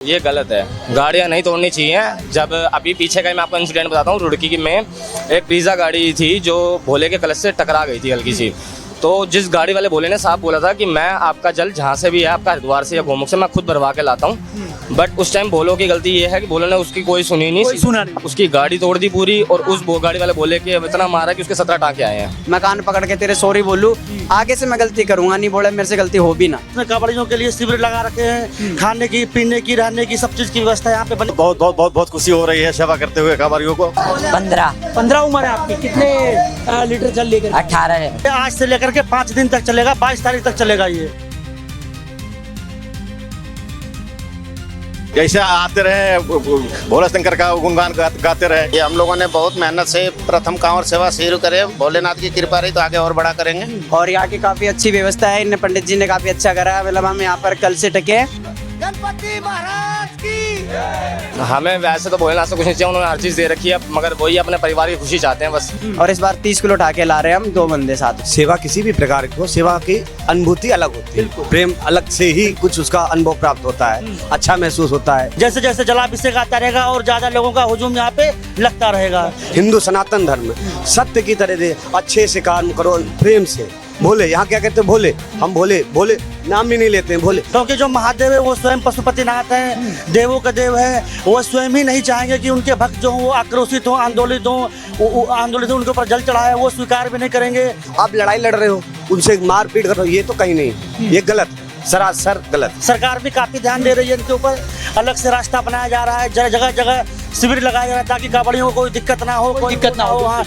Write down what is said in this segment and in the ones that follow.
ये गलत है, गाड़ियाँ नहीं तोड़नी चाहिए। जब अभी पीछे का मैं आपको इंसिडेंट बताता हूँ, रुड़की में एक ब्रीजा गाड़ी थी जो भोले के कलश से टकरा गई थी हल्की सी। तो जिस गाड़ी वाले भोले ने साफ बोला था कि मैं आपका जल जहाँ से भी है, आपका हरिद्वार से या गोमुख से, मैं खुद भरवा के लाता हूँ। बट उस टाइम भोलों की गलती ये है कि भोलों ने उसकी कोई सुनी नहीं, सुना नहीं, उसकी गाड़ी तोड़ दी पूरी। और उस गाड़ी वाले बोले कि अब इतना मारा कि उसके 17 टाँके आए हैं। मैं कान पकड़ के तेरे सॉरी बोलूं, आगे से मैं गलती करूंगा नहीं, बोले मेरे से गलती हो भी ना। कांवड़ियों के लिए शिविर लगा रखे हैं, खाने की, पीने की, रहने की, सब चीज की व्यवस्था यहाँ पे बनी। बहुत बहुत बहुत बहुत खुशी हो रही है सेवा करते हुए कांवड़ियों को। 15 उम्र है आपकी, कितने लीटर जल लेकर? 18 है। आज से लेकर के 5 दिन तक चलेगा, 22 तारीख तक चलेगा ये। जैसे आते रहे भोला शंकर का गुणगान गाते रहे। ये हम लोगों ने बहुत मेहनत से प्रथम कांवड़ सेवा शुरू करे, भोलेनाथ की कृपा रही तो आगे और बड़ा करेंगे। और यहाँ की काफी अच्छी व्यवस्था है, इन पंडित जी ने काफी अच्छा करा है। मतलब हम यहाँ पर कल से टके। गणपति महाराज की हमें वैसे तो भोलेनाथ से कुछ नहीं चाहिए, उन्होंने हर चीज़ दे रखी है, मगर वही अपने परिवार की खुशी चाहते हैं बस। और इस बार 30 किलो उठा के ला रहे हैं हम 2 बंदे साथ। सेवा किसी भी प्रकार की हो, सेवा की अनुभूति अलग होती है, प्रेम अलग से ही कुछ उसका अनुभव प्राप्त होता है, अच्छा महसूस होता है। जैसे जैसे जलाभिषेक आता रहेगा और ज्यादा लोगों का हुजूम यहाँ पे लगता रहेगा। हिंदू सनातन धर्म सत्य की तरह दे, अच्छे से काम करो, प्रेम से। भोले यहाँ क्या कहते हैं, भोले, हम भोले भोले नाम भी नहीं लेते हैं, भोले। क्योंकि जो महादेव है वो स्वयं पशुपतिनाथ है, देवों का देव है। वो स्वयं ही नहीं चाहेंगे कि उनके भक्त जो हो वो आक्रोशित हो, आंदोलित हो, उनके ऊपर जल चढ़ाए, वो स्वीकार भी नहीं करेंगे। आप लड़ाई लड़ रहे हो, उनसे मारपीट कर रहे हो, ये तो कहीं नहीं, ये गलत, सरासर गलत। सरकार भी काफी ध्यान दे रही है इनके ऊपर, अलग से रास्ता बनाया जा रहा है, जगह जगह शिविर लगाया जा रहा है ताकि कांवड़ियों को कोई दिक्कत ना हो, कोई दिक्कत ना हो। हाँ।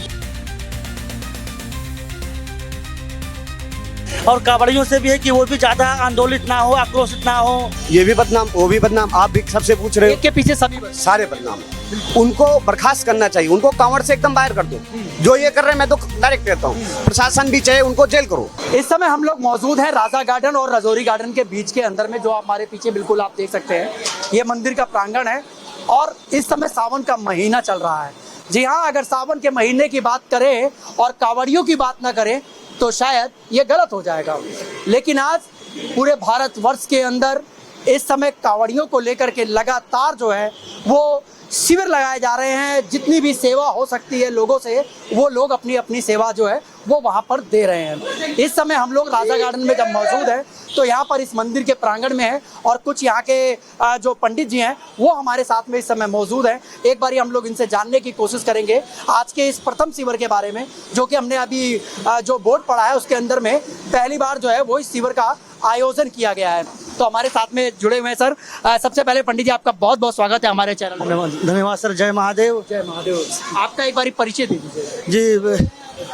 और कांवड़ियों से भी है कि वो भी ज्यादा आंदोलित ना हो, आक्रोशित ना हो। ये भी बदनाम, वो भी बदनाम, आप भी सबसे पूछ रहे हो, एक के पीछे सभी सारे बदनाम। उनको बर्खास्त करना चाहिए, उनको कांवड़ से एकदम बाहर कर दो। जो ये कर रहे हैं मैं तो डायरेक्ट कहता हूँ, प्रशासन भी चाहे उनको जेल करो। इस समय हम लोग मौजूद हैं राजा गार्डन और रजौरी गार्डन के बीच के अंदर में, जो हमारे पीछे बिल्कुल आप देख सकते हैं। ये मंदिर का प्रांगण है और इस समय सावन का महीना चल रहा है। जी हाँ, अगर सावन के महीने की बात करें और कांवड़ियों की बात ना करें तो शायद ये गलत हो जाएगा। लेकिन आज पूरे भारतवर्ष के अंदर इस समय कांवड़ियों को लेकर के लगातार जो है वो शिविर लगाए जा रहे हैं। जितनी भी सेवा हो सकती है लोगों से, वो लोग अपनी अपनी सेवा जो है वो वहाँ पर दे रहे हैं। इस समय हम लोग राजा गार्डन में जब मौजूद हैं तो यहाँ पर इस मंदिर के प्रांगण में है और कुछ यहाँ के जो पंडित जी हैं वो हमारे साथ में इस समय मौजूद हैं। एक बारी हम लोग इनसे जानने की कोशिश करेंगे आज के इस प्रथम शिविर के बारे में, जो कि हमने अभी जो बोर्ड पढ़ा है उसके अंदर में पहली बार जो है वो इस शिविर का आयोजन किया गया है। तो हमारे साथ में जुड़े हुए हैं सर। सबसे पहले पंडित जी आपका बहुत बहुत स्वागत है हमारे चैनल में। धन्यवाद सर। जय महादेव। जय महादेव। आपका एक बारी परिचय दे दीजिए। जी,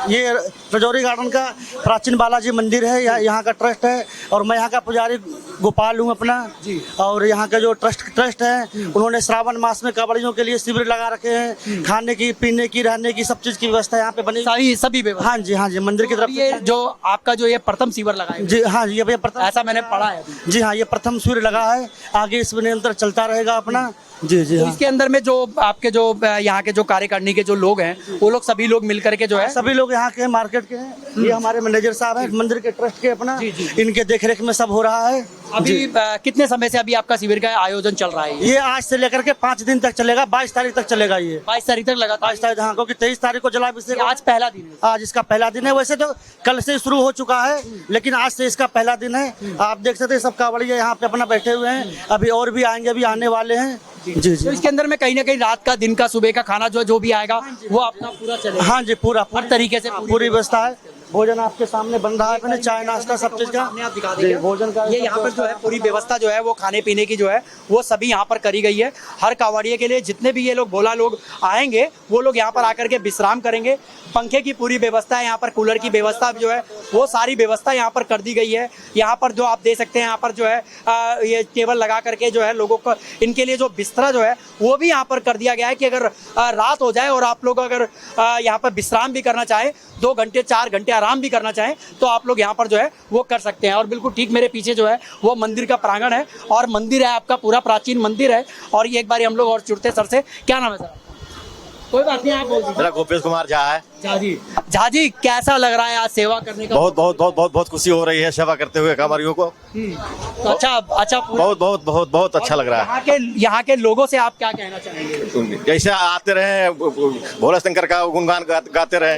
ये रजौरी गार्डन का प्राचीन बालाजी मंदिर है, यहाँ का ट्रस्ट है और मैं यहाँ का पुजारी गोपाल हूँ अपना जी। और यहाँ का जो ट्रस्ट है उन्होंने श्रावण मास में कांवड़ियों के लिए शिविर लगा रखे हैं, खाने की, पीने की, रहने की, सब चीज की व्यवस्था यहाँ पे बनी, सभी व्यवस्था। हाँ जी मंदिर की तरफ। ये जो आपका जो ये प्रथम शिविर लगा है जी, हाँ ये प्रथम, ऐसा मैंने पढ़ा है जी हाँ, ये प्रथम शिविर लगा है, आगे इस निरंतर चलता रहेगा अपना जी जी। तो इसके अंदर में जो आपके जो यहाँ के जो कार्यकारिणी के जो लोग हैं वो लोग सभी लोग मिलकर के जो है, सभी लोग यहाँ के मार्केट के हैं। ये हमारे मैनेजर साहब हैं मंदिर के ट्रस्ट के अपना, इनके देखरेख में सब हो रहा है। अभी कितने समय से अभी आपका शिविर का आयोजन चल रहा है? ये आज से लेकर के 5 दिन तक चलेगा, 22 तारीख तक चलेगा ये। 22 तारीख तक लगातार? 22 तारीख, हाँ, क्योंकि 23 तारीख को जलाभिषेक। आज पहला दिन है? आज इसका पहला दिन है। वैसे तो कल से शुरू हो चुका है लेकिन आज से इसका पहला दिन है। आप देख सकते हैं सब कांवड़िया यहाँ पे अपना बैठे हुए हैं, अभी और भी आएंगे, अभी आने वाले हैं जी जी। तो इसके अंदर में कहीं ना कहीं रात का, दिन का, सुबह का खाना जो भी आएगा वो अपना पूरा चलेगा? हाँ जी, पूरा हर तरीके से पूरी व्यवस्था है। भोजन आपके सामने बन रहा है, चाय नाश्ता सब चीज का आप दिखा देंगे भोजन का। ये यहाँ पर जो है पूरी व्यवस्था जो है वो खाने पीने की जो है वो सभी यहाँ पर करी गई है। हर कांवड़िये के लिए जितने भी ये लोग भोला लोग आएंगे वो लोग यहाँ पर आकर के विश्राम करेंगे। पंखे की पूरी व्यवस्था है यहाँ पर, कूलर की व्यवस्था जो है वो सारी व्यवस्था यहाँ पर कर दी गई है। यहाँ पर जो आप देख सकते हैं यहाँ पर जो है ये टेबल लगा करके जो है लोगों को, इनके लिए जो बिस्तरा जो है वो भी यहाँ पर कर दिया गया है कि अगर रात हो जाए और आप लोग अगर यहाँ पर विश्राम भी करना चाहें, 2 घंटे 4 घंटे आराम भी करना चाहें तो आप लोग यहाँ पर जो है वो कर सकते हैं। और बिल्कुल ठीक मेरे पीछे जो है वो मंदिर का प्रांगण है और मंदिर है आपका पूरा प्राचीन मंदिर है। और ये एक बार हम लोग और जुड़ते सर से, क्या नाम है सर? कोई बात नहीं, आप बोल दीजिए। मेरा गोपेश कुमार झा है। झा जी कैसा लग रहा है आज सेवा करने का? बहुत बहुत बहुत बहुत बहुत खुशी हो रही है सेवा करते हुए कांवरियों को। तो अच्छा पूरा बहुत बहुत बहुत बहुत अच्छा लग रहा है। यहाँ के लोगों से आप क्या कहना चाहेंगे? जैसे आते रहे भोला शंकर का गुणगान गाते रहे,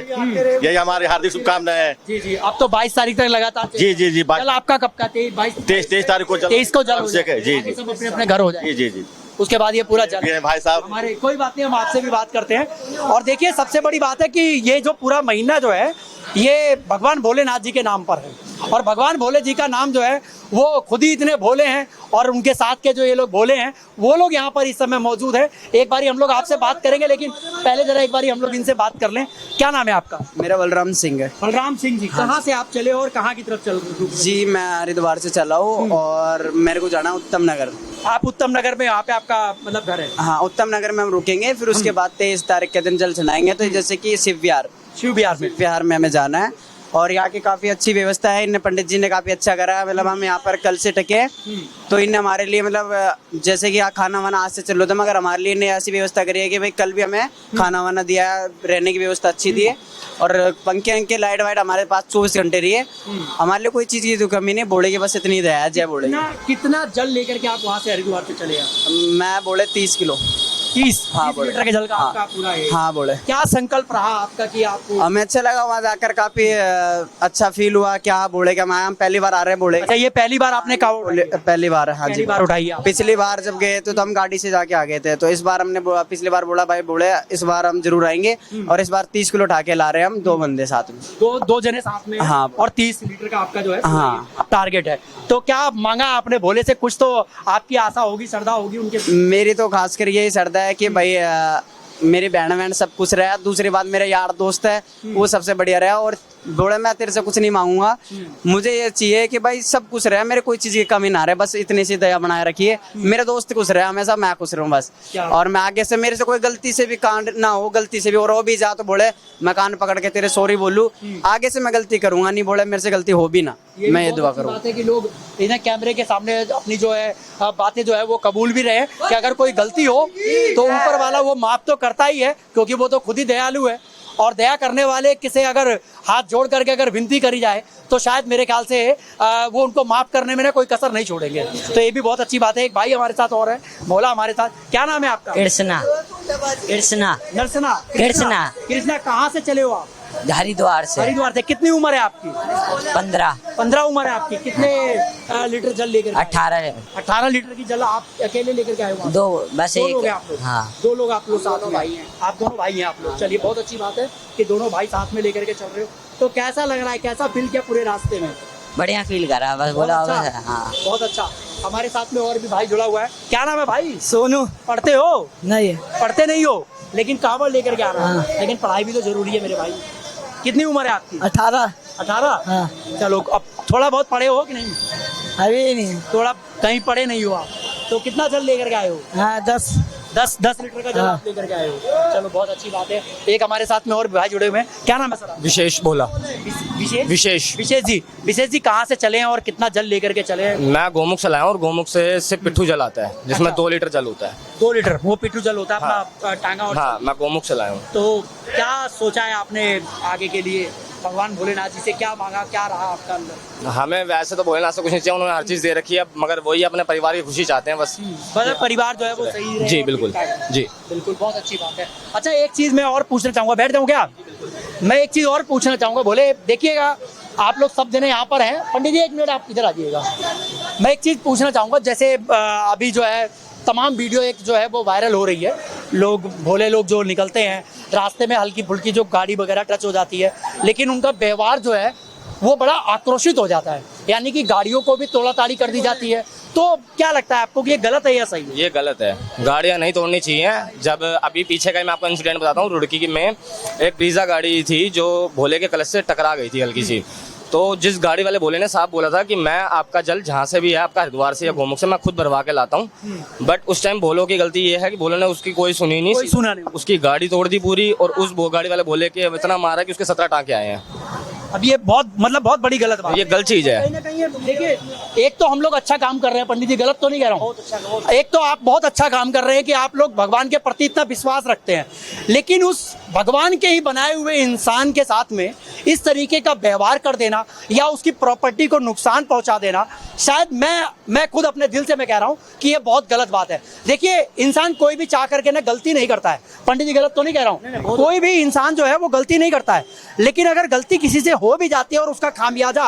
यही हमारी हार्दिक शुभकामनाएं है। जी अब तो 22 तारीख तक लगातार जी जी जी कल आपका कब का? 23 तारीख को 23 को जल हो जी जाए। जी आगे सब अपने अपने घर हो जाए। जी जी जी उसके बाद ये पूरा जल ये भाई साहब हमारे कोई बात नहीं, हम आपसे भी बात करते हैं। और देखिए सबसे बड़ी बात है कि ये जो पूरा महीना जो है ये भगवान भोलेनाथ जी के नाम पर है, और भगवान भोले जी का नाम जो है वो खुद ही इतने भोले हैं, और उनके साथ के जो ये लोग भोले हैं वो लोग यहाँ पर इस समय मौजूद है। एक बारी हम लोग आपसे बात करेंगे, लेकिन पहले जरा एक बारी हम लोग इनसे बात कर लें। क्या नाम है आपका? मेरा बलराम सिंह है। बलराम सिंह जी, कहाँ से आप चले और कहाँ की तरफ चल रहे? जी मैं हरिद्वार से चला हूँ और मेरे को जाना है उत्तम नगर। आप उत्तम नगर में, यहाँ पे आपका मतलब घर है? हाँ, उत्तम नगर में हम रुकेंगे, फिर उसके बाद 23 तारीख के दिन जल चढ़ाएंगे। तो जैसे कि शिव विहार में हमें जाना है, और यहाँ की काफी अच्छी व्यवस्था है। इनने पंडित जी ने काफी अच्छा करा है। मतलब हम यहाँ पर कल से टके, तो इनने हमारे लिए मतलब जैसे कि यहाँ खाना वाना आज से चलो, तो मगर हमारे लिए इन्हें ऐसी व्यवस्था करी है कि भाई कल भी हमें खाना वाना दिया है, रहने की व्यवस्था अच्छी दी है, और पंखे अंके लाइट वाइट हमारे पास 24 घंटे रही है। हमारे लिए कोई चीज की तो कमी नहीं। बोले की बस इतनी दया है। जय बोले। कितना जल लेकर के आप वहाँ से हरिद्वार से चले? मैं बोले 30 किलो। 30 हाँ, बोले। लीटर के जल का हाँ। आपका पूरा है? हाँ बोले। क्या संकल्प रहा आपका कि आपको? हमें अच्छा लगा वहाँ जाकर, काफी अच्छा फील हुआ। क्या बोले क्या हम पहली बार आ रहे हैं। बोले अच्छा, ये पहली बार आपने पहली बार। हाँ जी, पहली बार उठाई आप? पिछली बार जब गए थे तो हम गाड़ी से जाके आ गए थे, तो इस बार हमने पिछली बार बोला भाई बोले इस बार हम जरूर आएंगे, और इस बार 30 किलो उठा के ला रहे हैं हम, 2 बंदे साथ में। दो जने साथ में? हाँ। और 30 लीटर का आपका जो है हाँ टारगेट है। तो क्या मांगा आपने भोले से? कुछ तो आपकी आशा होगी, श्रद्धा होगी उनके? मेरी तो खासकर यही श्रद्धा है कि भाई मेरी बहन वहन सब कुछ रहा। दूसरी बात मेरे यार दोस्त है वो सबसे बढ़िया रहा, और बोले मैं तेरे से कुछ नहीं मांगूंगा, मुझे ये चाहिए कि भाई सब कुछ रहे, मेरे कोई चीज की कमी ना रहे, बस इतनी सी दया बनाए रखिए। मेरे दोस्त खुश रहे हमेशा, मैं खुश रहूं बस। और मैं आगे से मेरे से कोई गलती से भी कांड ना हो, गलती से भी और हो भी जा तो बोले मैं कान पकड़ के तेरे सॉरी बोलूं, आगे से मैं गलती करूंगा नहीं, बोले मेरे से गलती हो भी ना। मैं ये दुआ करूँ कि लोग इन्हें कैमरे के सामने अपनी जो है बातें जो है वो कबूल भी रहे कि अगर कोई गलती हो तो ऊपर वाला वो माफ तो करता ही है, क्योंकि वो तो खुद ही दयालु है। और दया करने वाले किसे अगर हाथ जोड़ करके अगर विनती करी जाए तो शायद मेरे ख्याल से वो उनको माफ करने में ना कोई कसर नहीं छोड़ेंगे। तो ये भी बहुत अच्छी बात है। एक भाई हमारे साथ और है, भोला हमारे साथ। क्या नाम है आपका? कृष्णा, कहाँ से चले हो आप? हरिद्वार से। हरिद्वार से। कितनी उम्र है आपकी? 15 उम्र है आपकी। कितने लीटर जल लेकर? 18 लीटर की जल आप अकेले लेकर के आए हो? 2 बस दो एक। लोग हैं आप लोग? हाँ। 2 लोग आप लोग साथ में भाई हैं? आप दोनों भाई हैं आप लोग? चलिए बहुत अच्छी बात है कि दोनों भाई साथ में लेकर के चल रहे हो। तो कैसा लग रहा है, कैसा फील किया पूरे रास्ते में? बढ़िया फील कर रहा, बस बोला अच्छा, हाँ। बहुत अच्छा। हमारे साथ में और भी भाई जुड़ा हुआ है। क्या नाम है भाई? सोनू। पढ़ते हो? नहीं, पढ़ते नहीं हो, लेकिन कांवड़ लेकर के आ रहा है। लेकिन पढ़ाई भी तो जरूरी है मेरे भाई। कितनी उम्र है आपकी? 18? हाँ। चलो, अब थोड़ा बहुत पढ़े हो कि नहीं? अभी नहीं। थोड़ा कहीं पढ़े नहीं हो आप? तो कितना जल लेकर के आए हो? हाँ 10 लीटर का जल आप लेकर के आए हो। चलो बहुत अच्छी बात है। एक हमारे साथ में और भाई जुड़े हुए हैं। क्या नाम है सर? विशेष भोला। विशेष जी कहाँ से चले हैं और कितना जल लेकर के चले हैं? मैं गोमुख से लाया हूँ, और गोमुख से पिट्ठू जल आता है जिसमें अच्छा। 2 लीटर जल होता है। 2 लीटर वो पिट्ठू जल होता है अपना टांगा? और हाँ, मैं गोमुख से लाया हूँ। तो क्या सोचा है आपने आगे के लिए? भगवान भोलेनाथ जी से क्या मांगा, क्या रहा आपका अंदर? हमें वैसे तो भोलेनाथ से कुछ नहीं चाहिए, उन्होंने हर चीज़ दे रखी है, मगर वही अपने परिवार की खुशी चाहते हैं बस। परिवार जो है वो सही रहे। जी बिल्कुल, जी बिल्कुल, बहुत अच्छी बात है। अच्छा, एक चीज मैं और पूछना चाहूंगा, बैठ जाऊँ क्या? मैं एक चीज और पूछना चाहूंगा। बोले देखिएगा, आप लोग सब जने यहाँ पर हैं। पंडित जी 1 मिनट आप इधर आ जाइएगा। मैं एक चीज पूछना चाहूंगा, जैसे अभी जो है तमाम वीडियो एक जो है वो वायरल हो रही है। लोग भोले लोग जो निकलते हैं रास्ते में, हल्की फुल्की जो गाड़ी वगैरह टच हो जाती है, लेकिन उनका व्यवहार जो है वो बड़ा आक्रोशित हो जाता है, यानी कि गाड़ियों को भी तोड़ा ताड़ी कर दी जाती है। तो क्या लगता है आपको कि ये गलत है या सही है? ये गलत है, गाड़ियाँ नहीं तोड़नी चाहिए। जब अभी पीछे का मैं आपको इंसिडेंट बताता हूँ, रुड़की में एक ब्रीजा गाड़ी थी जो भोले के कलश से टकरा गई थी हल्की सी। तो जिस गाड़ी वाले भोले ने साहब बोला था कि मैं आपका जल जहाँ से भी है, आपका हरिद्वार से या गोमुख से, मैं खुद भरवा के लाता हूँ। बट उस टाइम भोलों की गलती ये है कि भोलों ने उसकी कोई सुनी नहीं, सुना नहीं, उसकी गाड़ी तोड़ दी पूरी, और उस गाड़ी वाले भोले के इतना मारा कि उसके 17 टाँके आए हैं। अब ये बहुत बड़ी गलत बात ये गलत चीज़ है। कहीं ना कहीं देखिए, एक तो हम लोग अच्छा काम कर रहे हैं पंडित जी, गलत तो नहीं कह रहा हूँ, एक तो आप बहुत अच्छा काम कर रहे हैं कि आप लोग भगवान के प्रति इतना विश्वास रखते हैं, लेकिन उस भगवान के ही बनाए हुए इंसान के साथ में इस तरीके का व्यवहार कर देना या उसकी प्रॉपर्टी को नुकसान पहुंचा देना, शायद मैं खुद अपने दिल से मैं कह रहा हूं कि ये बहुत गलत बात है। देखिए, इंसान कोई भी चाह करके ना गलती नहीं करता है, पंडित जी गलत तो नहीं कह रहा हूं, कोई भी इंसान जो है वो गलती नहीं करता है, लेकिन अगर गलती किसी से हो भी जाती है और उसका खामियाजा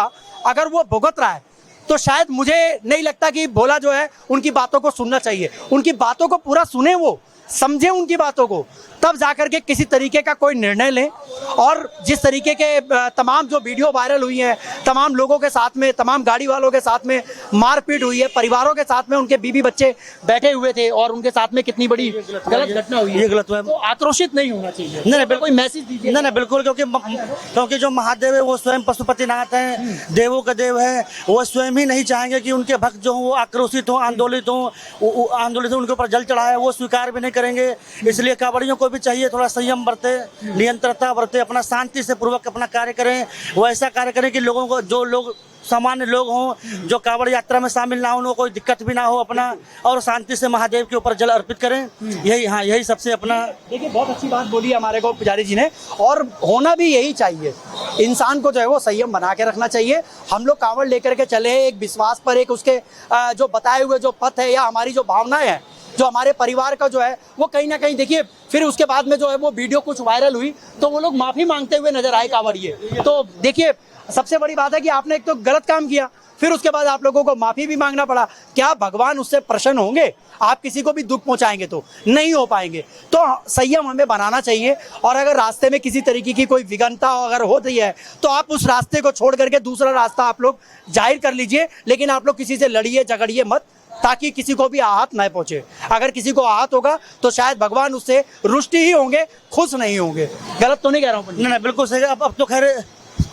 अगर वो भुगत रहा है, तो शायद मुझे नहीं लगता कि भोला जो है उनकी बातों को सुनना चाहिए। उनकी बातों को पूरा सुने, वो समझे उनकी बातों को, तब जाकर के किसी तरीके का कोई निर्णय लें। और जिस तरीके के तमाम जो वीडियो वायरल हुई हैं, तमाम लोगों के साथ में, तमाम गाड़ी वालों के साथ में मारपीट हुई है, परिवारों के साथ में उनके बीवी बच्चे बैठे हुए थे और उनके साथ में कितनी बड़ी गलत घटना हुई है, ये गलत है। तो आक्रोशित नहीं होना चाहिए। नहीं, कोई मैसेज दीजिए। नहीं, बिल्कुल, क्योंकि जो महादेव है वो स्वयं पशुपतिनाथ हैं, देवों का देव है, वो स्वयं ही नहीं चाहेंगे कि उनके भक्त जो हों वो आक्रोशित हों, आंदोलित हों, उनके ऊपर जल चढ़ाए, वो स्वीकार भी नहीं करेंगे। इसलिए कांवड़ियों को भी चाहिए थोड़ा संयम बरते, नियंत्रता बरते, अपना शांति से पूर्वक अपना कार्य करें। वो ऐसा कार्य करें कि लोगों को, जो लोग सामान्य लोग हों, जो कांवड़ यात्रा में शामिल ना हो, उनको कोई दिक्कत भी ना हो अपना, और शांति से महादेव के ऊपर जल अर्पित करें। यही सबसे अपना। देखिए, बहुत अच्छी बात बोली हमारे को पुजारी जी ने, और होना भी यही चाहिए। इंसान को जो है वो संयम बना के रखना चाहिए। हम लोग कांवड़ लेकर के चले एक विश्वास पर, एक उसके जो बताए हुए जो पथ है या हमारी जो भावनाएं हैं, जो हमारे परिवार का जो है वो कहीं ना कहीं, देखिए फिर उसके बाद में जो है वो वीडियो कुछ वायरल हुई तो वो लोग माफी मांगते हुए नजर आए कांवड़िए। तो देखिए, सबसे बड़ी बात है कि आपने एक तो गलत काम किया, फिर उसके बाद आप लोगों को माफी भी मांगना पड़ा। क्या भगवान उससे प्रसन्न होंगे? आप किसी को भी दुख पहुंचाएंगे तो नहीं हो पाएंगे। तो संयम हमें बनाना चाहिए, और अगर रास्ते में किसी तरीके की कोई विघ्नता अगर हो रही है तो आप उस रास्ते को छोड़ करके दूसरा रास्ता आप लोग जाहिर कर लीजिए, लेकिन आप लोग किसी से लड़िए झगड़िए मत, ताकि किसी को भी आहत न पहुंचे। अगर किसी को आहत होगा तो शायद भगवान उससे रुष्टि ही होंगे, खुश नहीं होंगे। गलत तो नहीं कह रहा हूँ? नहीं, बिल्कुल सही। अब तो खैर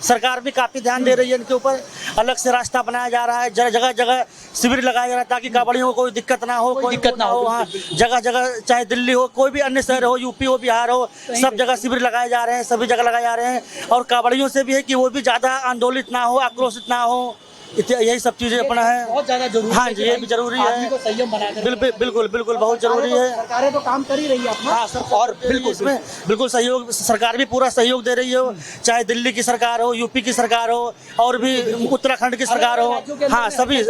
सरकार भी काफी ध्यान दे रही है इनके ऊपर, अलग से रास्ता बनाया जा रहा है, जगह जगह शिविर लगाया जा रहा है ताकि कांवड़ियों को कोई दिक्कत ना हो, कोई दिक्कत ना हो। हाँ, जगह जगह, चाहे दिल्ली हो, कोई भी अन्य शहर हो, यूपी हो, बिहार हो, सब जगह शिविर लगाए जा रहे हैं, सभी जगह लगाए जा रहे हैं। और कांवड़ियों से भी है कि वो भी ज्यादा आंदोलित ना हो, आक्रोशित ना हो, यही सब चीजें अपना है। बहुत ज्यादा जरूरी हाँ जी, ये भी जरूरी है। संयम बनाकर बिल्कुल बहुत जरूरी है। सरकारें तो काम कर ही रही है अपना। हाँ, और बिल्कुल इसमें बिल्कुल सहयोग, सरकार भी पूरा सहयोग दे रही है, चाहे दिल्ली की सरकार हो, यूपी की सरकार हो, और भी उत्तराखंड की सरकार हो। हाँ, सभी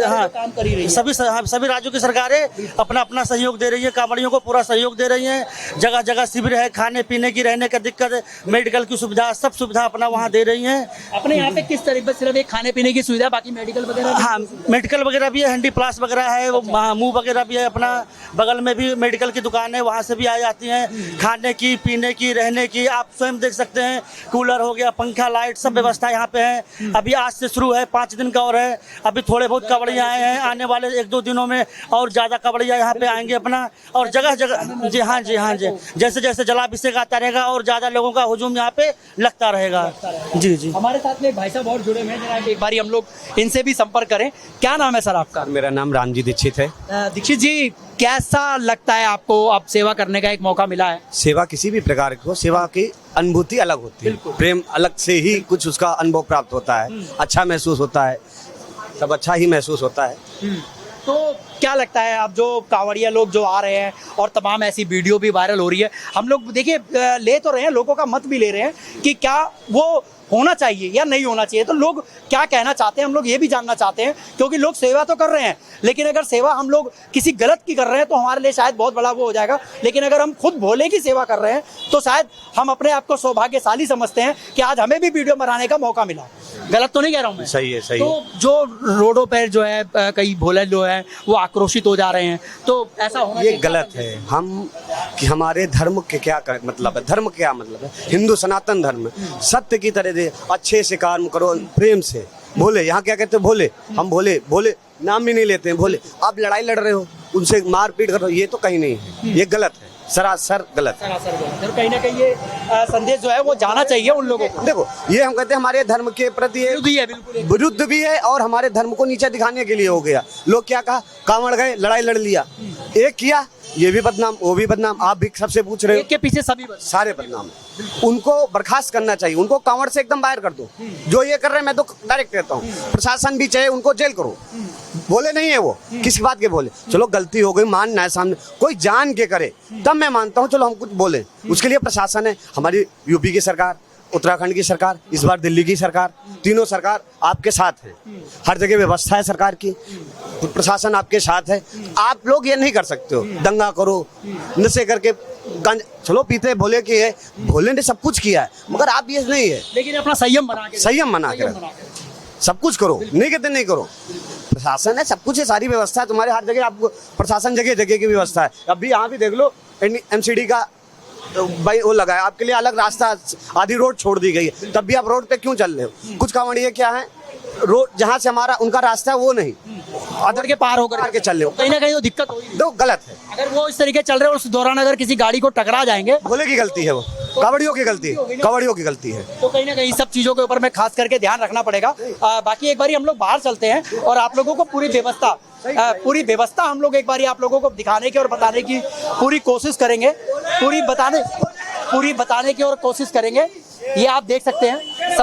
सभी राज्यों की सरकारें अपना अपना सहयोग दे रही है, कांवड़ियों को पूरा सहयोग दे रही है। जगह जगह शिविर है, खाने पीने की, रहने का दिक्कत, मेडिकल की सुविधा, सब सुविधा अपना वहाँ दे रही है। अपने यहाँ पे किस तरीके से सिर्फ एक खाने पीने की सुविधा, बाकी मेडिकल वगैरह? हाँ, मेडिकल वगैरह भी है, हैंडी प्लास वगैरह है, वो मुंह वगैरह भी है, अपना बगल में भी मेडिकल की दुकान है, वहाँ से भी आ जाती हैं। खाने की, पीने की, रहने की, आप स्वयं देख सकते हैं, कूलर हो गया, पंखा, लाइट, सब व्यवस्था यहाँ पे है। अभी आज से शुरू है, 5 दिन का और है। अभी थोड़े बहुत कांवड़िया आए हैं, आने वाले 1-2 दिनों में और ज़्यादा कांवड़िया यहाँ पे आएंगे अपना। और जगह जगह जी हाँ, जैसे जैसे जलाभिषेक आता रहेगा और ज़्यादा लोगों का हुजूम यहाँ पे लगता रहेगा। जी। हमारे साथ में एक भाई साहब और जुड़े हुए हैं, जरा एक बार हम लोग इनसे भी संपर्क करें। क्या नाम है सर आपका? मेरा नाम रामजी दीक्षित है। दीक्षित जी, कैसा लगता है आपको, अब सेवा करने का एक मौका मिला है? सेवा किसी भी प्रकार की हो, सेवा की अनुभूति अलग होती है, प्रेम अलग से ही कुछ उसका अनुभव प्राप्त होता है, अच्छा महसूस होता है, सब अच्छा ही महसूस होता है। तो क्या लगता है, अब जो कांवड़िया लोग जो आ रहे हैं और तमाम ऐसी वीडियो भी वायरल हो रही है, हम लोग देखिए ले तो रहे हैं, लोगों का मत भी ले रहे हैं कि क्या वो होना चाहिए या नहीं होना चाहिए, तो लोग क्या कहना चाहते हैं हम लोग ये भी जानना चाहते हैं, क्योंकि लोग सेवा तो कर रहे हैं, लेकिन अगर सेवा हम लोग किसी गलत की कर रहे हैं तो हमारे लिए शायद बहुत बड़ा वो हो जाएगा, लेकिन अगर हम खुद भोले की सेवा कर रहे हैं तो शायद हम अपने आप को सौभाग्यशाली समझते हैं कि आज हमें भी वीडियो बनाने का मौका मिला। गलत तो नहीं कह रहा हूँ मैं? सही है, सही तो है। जो रोडों पर जो है कई भोले लोग हैं वो आक्रोशित हो जा रहे हैं, तो ऐसा होना ये गलत है। हम कि हमारे धर्म के क्या मतलब है, धर्म क्या मतलब है, हिंदू सनातन धर्म सत्य की तरह दे, अच्छे से काम करो, प्रेम से। भोले, यहाँ क्या कहते हैं, भोले, हम भोले भोले नाम भी नहीं लेते हैं, भोले। आप लड़ाई लड़ रहे हो, उनसे मारपीट कर रहे हो, ये तो कहीं नहीं है, ये गलत है। सरासर गलत। सरासर गलत है। और कहीं ना कहीं ये संदेश जो है वो जाना चाहिए उन लोगों को। देखो ये हम कहते हैं हमारे धर्म के प्रति ये विरोधी है, बिल्कुल विरुद्ध भी है और हमारे धर्म को नीचे दिखाने के लिए हो गया। लोग क्या कहा, कांवड़ गए लड़ाई लड़ लिया, एक किया ये भी बदनाम वो भी बदनाम, आप भी सबसे पूछ रहे एक हो, के पीछे सभी सारे बदनाम। उनको बर्खास्त करना चाहिए, उनको कांवड़ से एकदम बाहर कर दो। जो ये कर रहे हैं मैं तो डायरेक्ट कहता हूँ प्रशासन भी चाहे उनको जेल करो। बोले नहीं है वो, किस बात के बोले, चलो गलती हो गई मानना है, सामने कोई जान के करे तब मैं मानता हूँ चलो हम कुछ बोले। उसके लिए प्रशासन है, हमारी यूपी की सरकार, उत्तराखंड की सरकार, इस बार दिल्ली की सरकार, तीनों सरकार आपके साथ है। हर जगह व्यवस्था है सरकार की, प्रशासन आपके साथ है। आप लोग ये नहीं कर सकते हो दंगा करो नशे करके गांजा, चलो पीते भोले की है, भोले ने सब कुछ किया है मगर आप ये नहीं है, लेकिन अपना संयम बना के संयम बना के सब कुछ करो, नहीं कहते नहीं करो। प्रशासन है, सब कुछ है, सारी व्यवस्था है तुम्हारे हर जगह, आपको प्रशासन जगह जगह की व्यवस्था है। अभी यहाँ भी देख लो एमसीडी का भाई वो लगा है, आपके लिए अलग रास्ता, आधी रोड छोड़ दी गई है, तब भी आप रोड पे क्यों चल रहे हो? कुछ कांवड़िए क्या है, रोड जहाँ से हमारा उनका रास्ता है वो नहीं, अदर के पार होकर के चल रहे हो, कहीं ना कहीं वो दिक्कत होगी। तो गलत है। अगर वो इस तरीके चल रहे हैं उस दौरान अगर किसी गाड़ी को टकरा जाएंगे, भोले की गलती है, वो कांवड़ियों की गलती है, कांवड़ियों की गलती है। तो कहीं ना कहीं सब चीजों के ऊपर में खास करके ध्यान रखना पड़ेगा। बाकी एक बारी हम लोग बाहर चलते हैं और आप लोगों को पूरी व्यवस्था हम लोग एक बारी आप लोगों को दिखाने की और बताने की पूरी कोशिश करेंगे, पूरी बताने की और कोशिश करेंगे। ये आप देख सकते हैं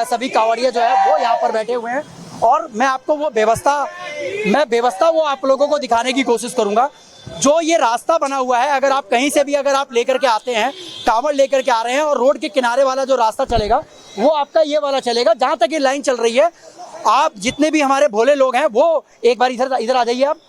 सभी कांवड़िया जो है वो यहाँ पर बैठे हुए हैं और मैं आपको वो व्यवस्था वो आप लोगों को दिखाने की कोशिश करूंगा। जो ये रास्ता बना हुआ है, अगर आप कहीं से भी अगर आप लेकर के आते हैं, कांवड़ लेकर के आ रहे हैं और रोड के किनारे वाला जो रास्ता चलेगा वो आपका ये वाला चलेगा। जहाँ तक ये लाइन चल रही है, आप जितने भी हमारे भोले लोग हैं वो एक बार इधर आ जाइए आप।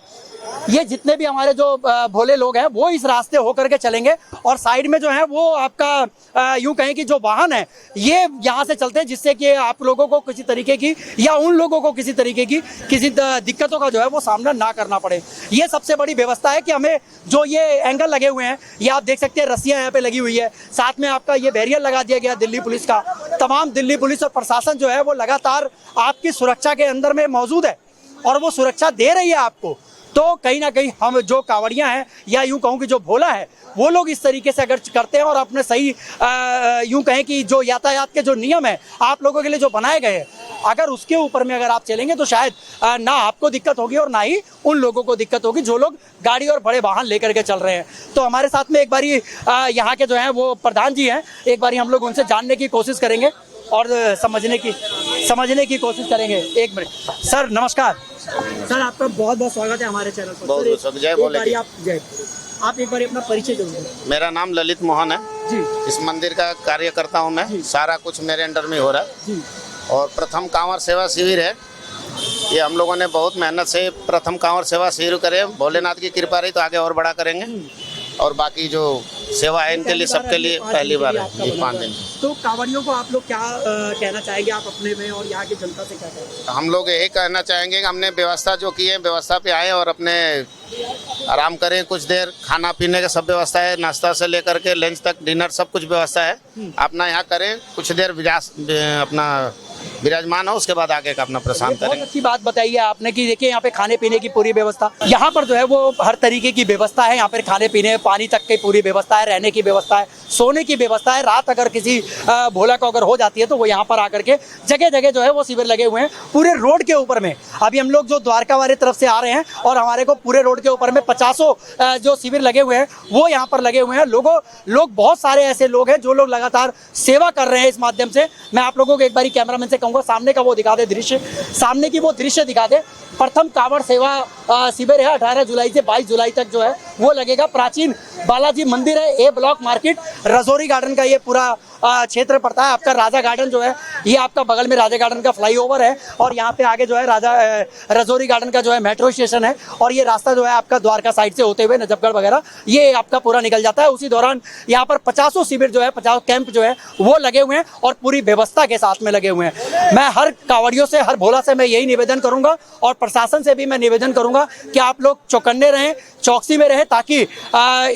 ये जितने भी हमारे जो भोले लोग हैं वो इस रास्ते होकर के चलेंगे और साइड में जो है वो आपका यूं कहें कि जो वाहन है ये यहाँ से चलते हैं, जिससे कि आप लोगों को किसी तरीके की या उन लोगों को किसी तरीके की किसी दिक्कतों का जो है वो सामना ना करना पड़े। ये सबसे बड़ी व्यवस्था है कि हमें जो ये एंगल लगे हुए हैं, ये आप देख सकते हैं रस्सियाँ यहाँ पे लगी हुई है, साथ में आपका ये बैरियर लगा दिया गया दिल्ली पुलिस का। तमाम दिल्ली पुलिस और प्रशासन जो है वो लगातार आपकी सुरक्षा के अंदर में मौजूद है और वो सुरक्षा दे रही है आपको। तो कहीं ना कहीं हम जो कांवड़ियाँ हैं या यूं कहूँ कि जो भोला है वो लोग इस तरीके से अगर करते हैं और अपने सही यूं कहें कि जो यातायात के जो नियम है आप लोगों के लिए जो बनाए गए हैं, अगर उसके ऊपर में अगर आप चलेंगे तो शायद ना आपको दिक्कत होगी और ना ही उन लोगों को दिक्कत होगी जो लोग गाड़ी और बड़े वाहन लेकर के चल रहे हैं। तो हमारे साथ में एक बारी यहाँ के जो हैं वो प्रधान जी हैं, एक बारी हम लोग उनसे जानने की कोशिश करेंगे और समझने की कोशिश करेंगे। एक मिनट सर, नमस्कार सर, आपका बहुत बहुत स्वागत है हमारे चैनल पर। बहुत बहुत जय भोले। आप एक बार अपना परिचय दीजिए। मेरा नाम ललित मोहन है जी। इस मंदिर का कार्यकर्ता हूँ मैं, सारा कुछ मेरे अंडर में हो रहा है जी। और प्रथम कांवर सेवा शिविर है ये, हम लोगों ने बहुत मेहनत से प्रथम कांवर सेवा शिविर करे, भोलेनाथ की कृपा रही तो आगे और बड़ा करेंगे और बाकी जो सेवा है इनके लिए सबके लिए पहली बार है ये 5 दिन। तो कांवड़ियों को आप लोग क्या कहना चाहेंगे आप अपने में और यहाँ की जनता से क्या कहेंगे? हम लोग यही कहना चाहेंगे कि हमने व्यवस्था जो की है व्यवस्था पे आए और अपने आराम करें कुछ देर, खाना पीने का सब व्यवस्था है, नाश्ता से लेकर के लंच तक डिनर सब कुछ व्यवस्था है। अपना यहाँ करें कुछ देर अपना विराजमान हो, उसके बाद आगे का अपना प्रशांत करें। बहुत अच्छी बात बताई है आपने कि देखिए यहाँ पे खाने पीने की पूरी व्यवस्था, यहाँ पर जो है वो हर तरीके की व्यवस्था है। यहाँ पर खाने पीने पानी तक की पूरी व्यवस्था है, रहने की व्यवस्था है, सोने की व्यवस्था है। रात अगर किसी भोला को अगर हो जाती है तो वो यहाँ पर आकर के जगह जगह जो है वो शिविर लगे हुए हैं पूरे रोड के ऊपर में। अभी हम लोग जो द्वारका वाली तरफ से आ रहे हैं और हमारे को पूरे रोड के ऊपर में 50 जो शिविर लगे हुए हैं वो यहाँ पर लगे हुए हैं। लोग बहुत सारे ऐसे लोग हैं जो लोग लगातार सेवा कर रहे हैं इस माध्यम से। मैं आप लोगों को एक बारी कैमरामैन से कहूँगा सामने का वो दिखा दे दृश्य, सामने की वो दृश्य दिखा दे। प्रथम कांवड़ सेवा शिविर है 18 जुलाई से 22 जुलाई तक जो है वो लगेगा। प्राचीन बालाजी मंदिर है, ए ब्लॉक मार्केट, रजौरी गार्डन का ये पूरा क्षेत्र पड़ता है। आपका राजा गार्डन जो है ये आपका बगल में राजा गार्डन का फ्लाईओवर है और यहाँ पे आगे जो है रजौरी गार्डन का जो है मेट्रो स्टेशन है और ये रास्ता जो है आपका द्वारका साइड से होते हुए नजफगढ़ वगैरह ये आपका पूरा निकल जाता है। उसी दौरान यहाँ पर 50 शिविर जो है 50 कैंप जो है वो लगे हुए हैं और पूरी व्यवस्था के साथ में लगे हुए हैं। मैं हर कांवड़ियों से, हर भोला से मैं यही निवेदन करूंगा और प्रशासन से भी मैं निवेदन करूंगा कि आप लोग चौकन्ने रहें, चौकसी में रहें, ताकि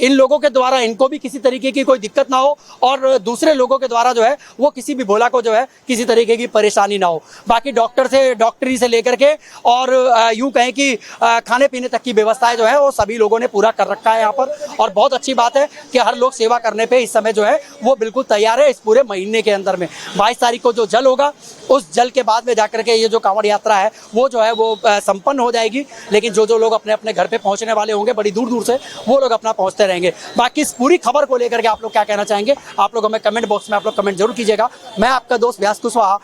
इन लोगों के द्वारा इनको भी किसी तरीके की कोई दिक्कत ना हो और दूसरे लोगों के द्वारा जो है वो किसी भी भोला को जो है किसी तरीके की परेशानी ना हो। बाकी डॉक्टरी से लेकर के और यूं कहें कि खाने पीने तक की व्यवस्थाएं जो है वो सभी लोगों ने पूरा कर रखा है यहाँ पर। और बहुत अच्छी बात है कि हर लोग सेवा करने पे इस समय जो है वो बिल्कुल तैयार है। इस पूरे महीने के अंदर में 22 तारीख को जो जल होगा, उस जल के बाद में जाकर के ये जो कांवड़ यात्रा है वो जो है वो संपन्न हो जाएगी। लेकिन जो लोग अपने अपने घर पे पहुंचने वाले होंगे बड़ी दूर दूर से, वो लोग अपना पहुंचते रहेंगे। बाकी इस पूरी खबर को लेकर के आप लोग क्या कहना चाहेंगे, आप लोग हमें कमेंट बॉक्स में आप लोग कमेंट जरूर कीजिएगा। मैं आपका दोस्त व्यास कुशवाहा